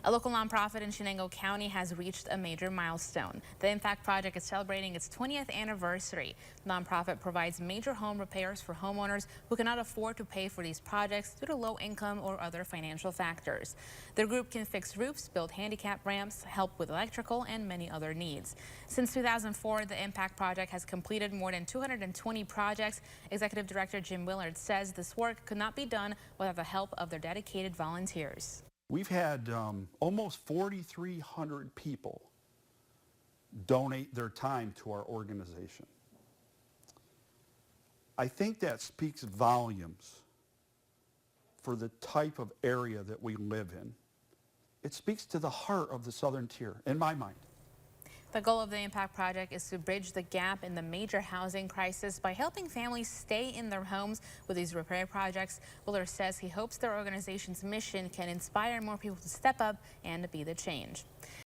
A local nonprofit in Chenango County has reached a major milestone. The Impact Project is celebrating its 20th anniversary. The nonprofit provides major home repairs for homeowners who cannot afford to pay for these projects due to low income or other financial factors. Their group can fix roofs, build handicap ramps, help with electrical, and many other needs. Since 2004, the Impact Project has completed more than 220 projects. Executive Director Jim Willard says this work could not be done without the help of their dedicated volunteers. We've had almost 4,300 people donate their time to our organization. I think that speaks volumes for the type of area that we live in. It speaks to the heart of the Southern Tier, in my mind. The goal of the Impact Project is to bridge the gap in the major housing crisis by helping families stay in their homes with these repair projects. Willard says he hopes their organization's mission can inspire more people to step up and be the change.